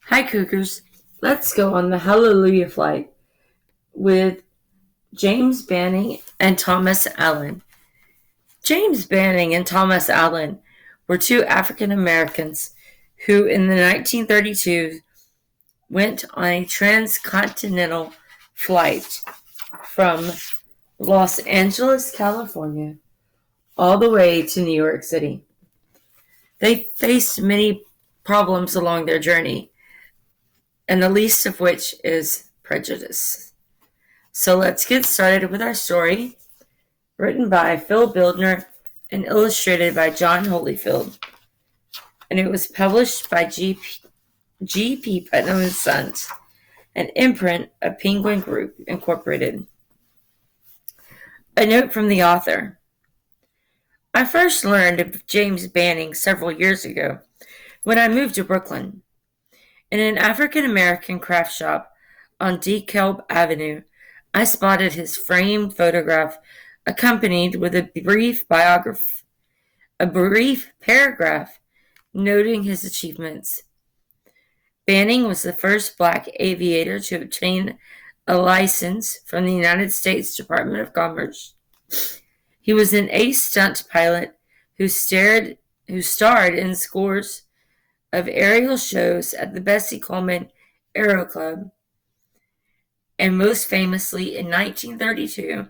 Hi, Cougars. Let's go on the Hallelujah flight with James Banning and Thomas Allen. James Banning and Thomas Allen were two African Americans who, in the 1932, went on a transcontinental flight from Los Angeles, California, all the way to New York City. They faced many problems along their journey, and the least of which is prejudice. So let's get started with our story, written by Phil Bildner and illustrated by John Holyfield. And it was published by G.P. Putnam and Sons, an imprint of Penguin Group, Incorporated. A note from the author. I first learned of James Banning several years ago when I moved to Brooklyn. In an African American craft shop on DeKalb Avenue, I spotted his framed photograph accompanied with a brief paragraph noting his achievements. Banning was the first black aviator to obtain a license from the United States Department of Commerce. He was an ace stunt pilot who starred in scores of aerial shows at the Bessie Coleman Aero Club, and most famously in 1932,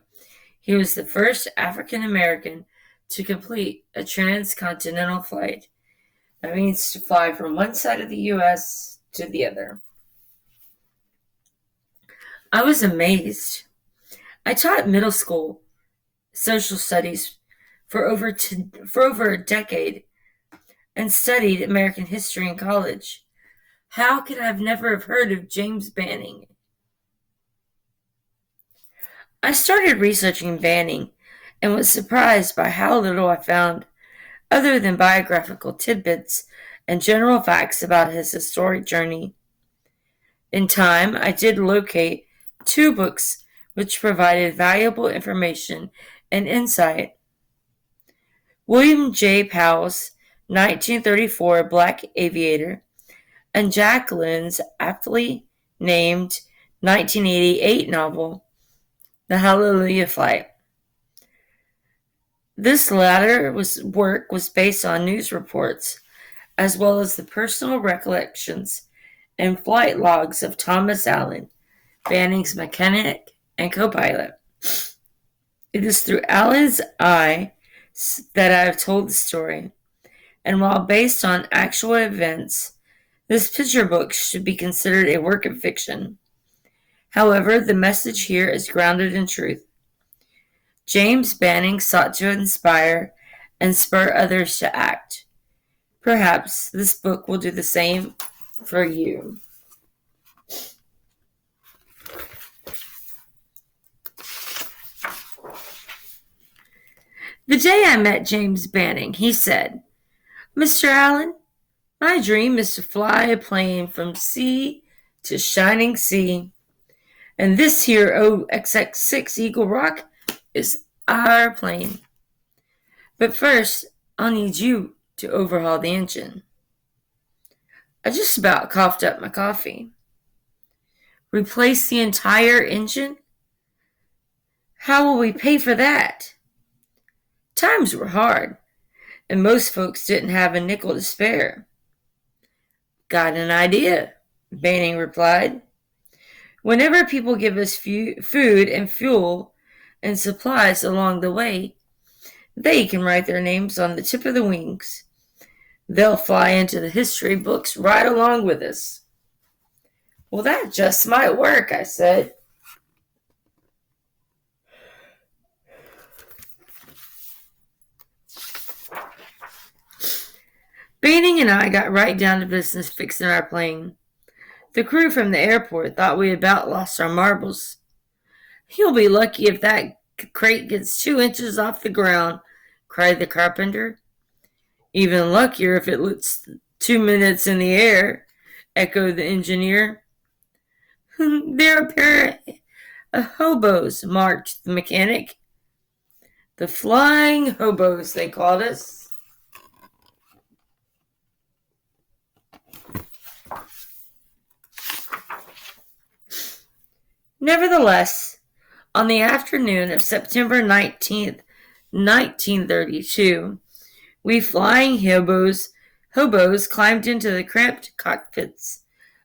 he was the first African American to complete a transcontinental flight. That means to fly from one side of the U.S. to the other. I was amazed. I taught middle school social studies for over a decade and studied American history in college. How could I never have heard of James Banning? I started researching Banning and was surprised by how little I found other than biographical tidbits and general facts about his historic journey. In time, I did locate two books which provided valuable information and insight. William J. Powell's 1934 Black Aviator and Jack Lynn's aptly named 1988 novel, The Hallelujah Flight. This latter work was based on news reports, as well as the personal recollections and flight logs of Thomas Allen, Banning's mechanic and co-pilot. It is through Allen's eye that I have told the story, and while based on actual events, this picture book should be considered a work of fiction. However, the message here is grounded in truth. James Banning sought to inspire and spur others to act. Perhaps this book will do the same for you. The day I met James Banning, he said, "Mr. Allen, my dream is to fly a plane from sea to shining sea. And this here OXX-6 Eagle Rock is our plane. But first, I'll need you to overhaul the engine." I just about coughed up my coffee. Replace the entire engine? How will we pay for that? Times were hard, and most folks didn't have a nickel to spare. Got an idea, Banning replied. Whenever people give us food and fuel and supplies along the way, they can write their names on the tip of the wings. They'll fly into the history books right along with us. Well, that just might work, I said. Banning and I got right down to business fixing our plane. The crew from the airport thought we about lost our marbles. "You'll be lucky if that crate gets 2 inches off the ground," cried the carpenter. "Even luckier if it looks 2 minutes in the air," echoed the engineer. "They're a pair of hobos," marked the mechanic. "The flying hobos," they called us. Nevertheless, on the afternoon of September 19th, 1932, we flying hobos climbed into the cramped cockpits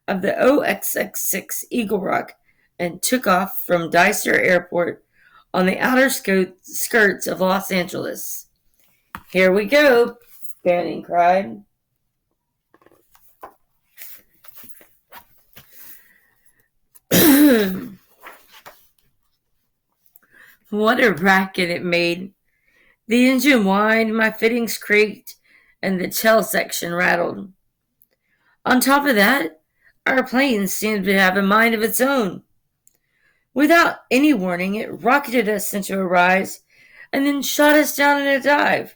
of the OXX-6 Eagle Rock and took off from Dicer Airport on the outer skirts of Los Angeles. "Here we go," Banning cried. What a racket it made. The engine whined, my fittings creaked, and the tail section rattled. On top of that, our plane seemed to have a mind of its own. Without any warning, it rocketed us into a rise and then shot us down in a dive.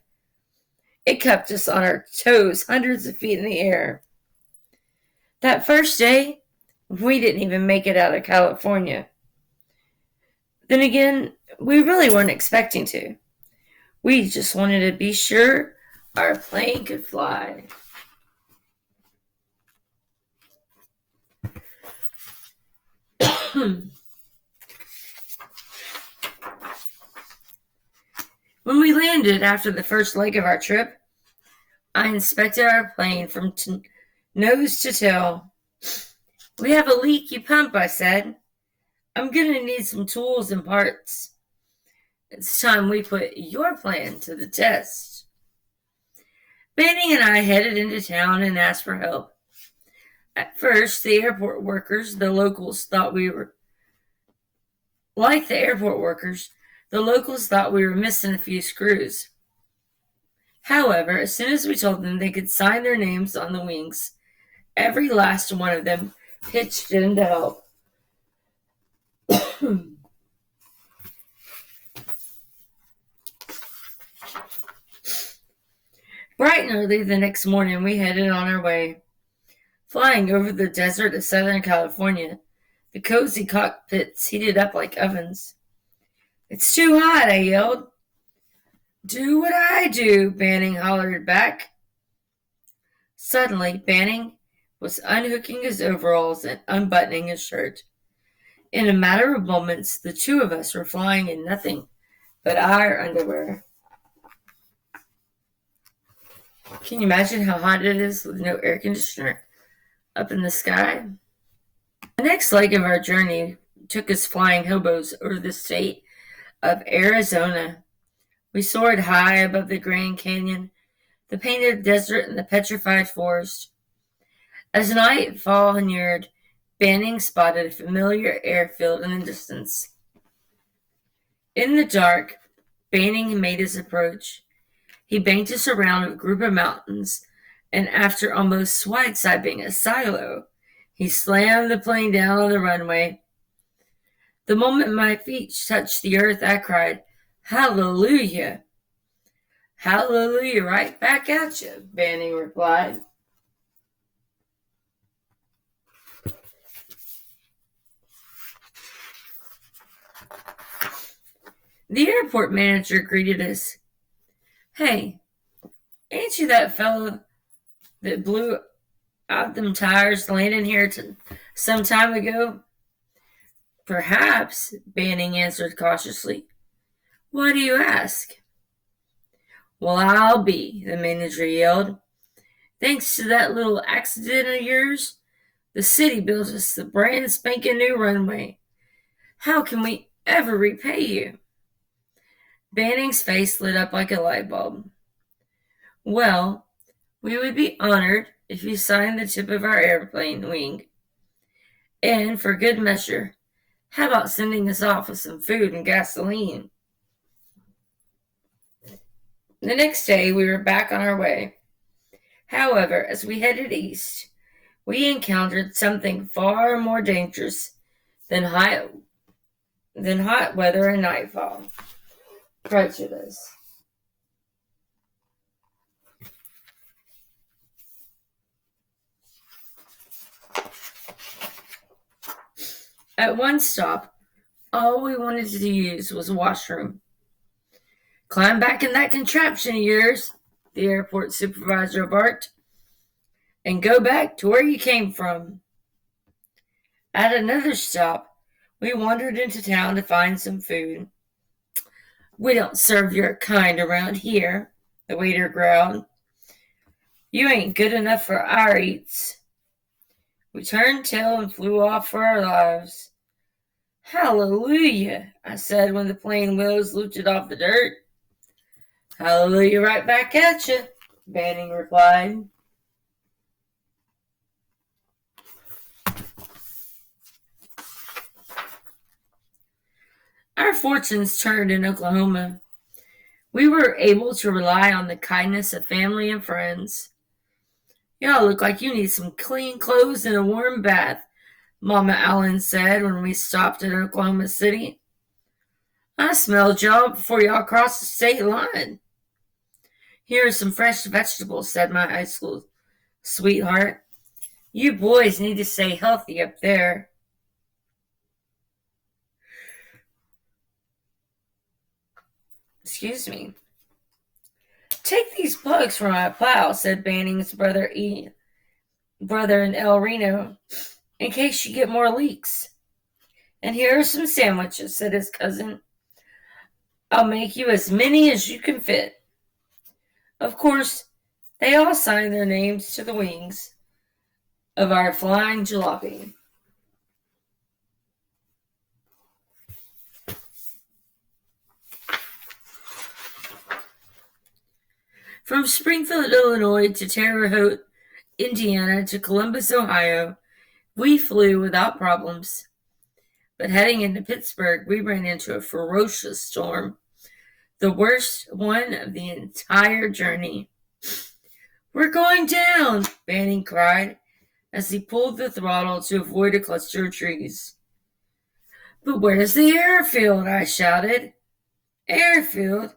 It kept us on our toes hundreds of feet in the air. That first day, we didn't even make it out of California. Then again, we really weren't expecting to. We just wanted to be sure our plane could fly. When we landed after the first leg of our trip, I inspected our plane from nose to tail. "We have a leaky pump," I said. "I'm going to need some tools and parts. It's time we put your plan to the test." Banning and I headed into town and asked for help. At first, the airport workers, the locals, thought we were missing a few screws. However, as soon as we told them they could sign their names on the wings, every last one of them pitched in to help. Bright and early the next morning, we headed on our way. Flying over the desert of Southern California, the cozy cockpits heated up like ovens. "It's too hot," I yelled. "Do what I do," Banning hollered back. Suddenly, Banning was unhooking his overalls and unbuttoning his shirt. In a matter of moments, the two of us were flying in nothing but our underwear. Can you imagine how hot it is with no air conditioner up in the sky? The next leg of our journey took us flying hobos over the state of Arizona. We soared high above the Grand Canyon, the painted desert, and the petrified forest. As nightfall neared, Banning spotted a familiar airfield in the distance. In the dark, Banning made his approach. He banked us around a group of mountains, and after almost sidestepping a silo, he slammed the plane down on the runway. The moment my feet touched the earth, I cried, "Hallelujah!" "Hallelujah right back at you," Banning replied. The airport manager greeted us. "Hey, ain't you that fellow that blew out them tires landing here some time ago?" "Perhaps," Banning answered cautiously. "Why do you ask?" "Well, I'll be," the manager yelled. "Thanks to that little accident of yours, the city built us the brand spanking new runway. How can we ever repay you?" Banning's face lit up like a light bulb. "Well, we would be honored if you signed the tip of our airplane wing. And for good measure, how about sending us off with some food and gasoline?" The next day, we were back on our way. However, as we headed east, we encountered something far more dangerous than hot weather and nightfall: prejudice. At one stop, all we wanted to use was a washroom. "Climb back in that contraption of yours," the airport supervisor barked, "and go back to where you came from." At another stop, We wandered into town to find some food. "We don't serve your kind around here," the waiter growled. "You ain't good enough for our eats." We turned tail and flew off for our lives. "Hallelujah," I said when the plane wheels lifted off the dirt. "Hallelujah right back at you," Banning replied. Our fortunes turned in Oklahoma. We were able to rely on the kindness of family and friends. "Y'all look like you need some clean clothes and a warm bath," Mama Allen said when we stopped at Oklahoma City. "I smelled y'all before y'all crossed the state line." "Here are some fresh vegetables," said my high school sweetheart. "You boys need to stay healthy up there." Excuse me. "Take these plugs from my plow," said Banning's brother in El Reno, "in case you get more leaks." "And here are some sandwiches," said his cousin. "I'll make you as many as you can fit." Of course, they all signed their names to the wings of our flying jalopy. From Springfield, Illinois to Terre Haute, Indiana to Columbus, Ohio, we flew without problems. But heading into Pittsburgh, we ran into a ferocious storm, the worst one of the entire journey. "We're going down," Banning cried as he pulled the throttle to avoid a cluster of trees. "But where's the airfield?" I shouted. "Airfield?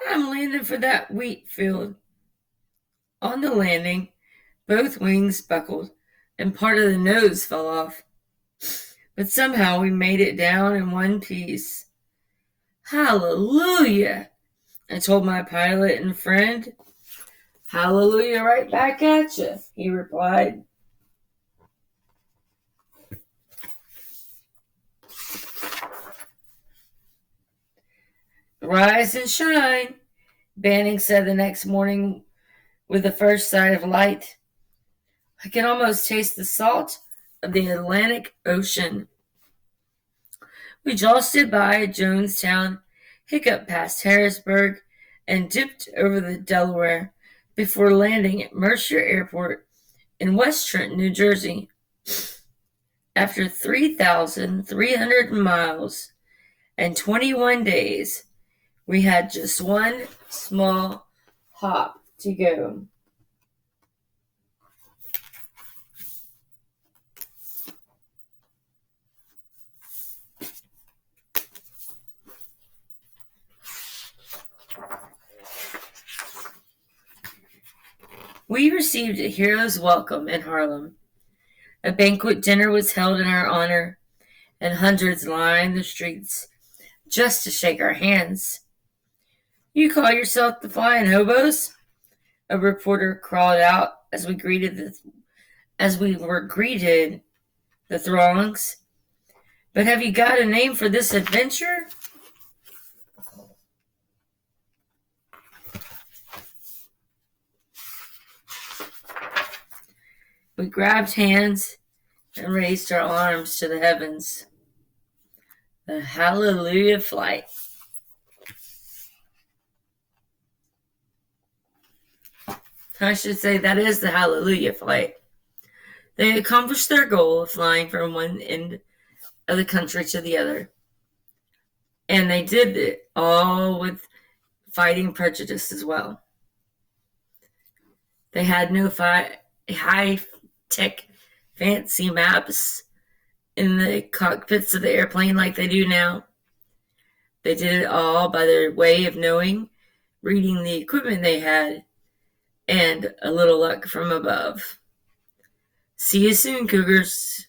I'm landing for that wheat field." On the landing, both wings buckled and part of the nose fell off. But somehow we made it down in one piece. "Hallelujah," I told my pilot and friend. "Hallelujah right back at you," he replied. "Rise and shine," Banning said the next morning with the first sight of light. "I can almost taste the salt of the Atlantic Ocean." We jostled by Jonestown, hiccuped past Harrisburg, and dipped over the Delaware before landing at Mercer Airport in West Trenton, New Jersey. After 3,300 miles and 21 days, we had just one small hop to go. We received a hero's welcome in Harlem. A banquet dinner was held in our honor, and hundreds lined the streets just to shake our hands. "You call yourself the Flying Hobos?" a reporter crawled out as we were greeted the throngs. "But have you got a name for this adventure?" We grabbed hands and raised our arms to the heavens. The Hallelujah Flight. I should say that is the Hallelujah Flight. They accomplished their goal of flying from one end of the country to the other. And they did it all with fighting prejudice as well. They had no high-tech fancy maps in the cockpits of the airplane like they do now. They did it all by their way of knowing, reading the equipment they had, and a little luck from above. See you soon, Cougars.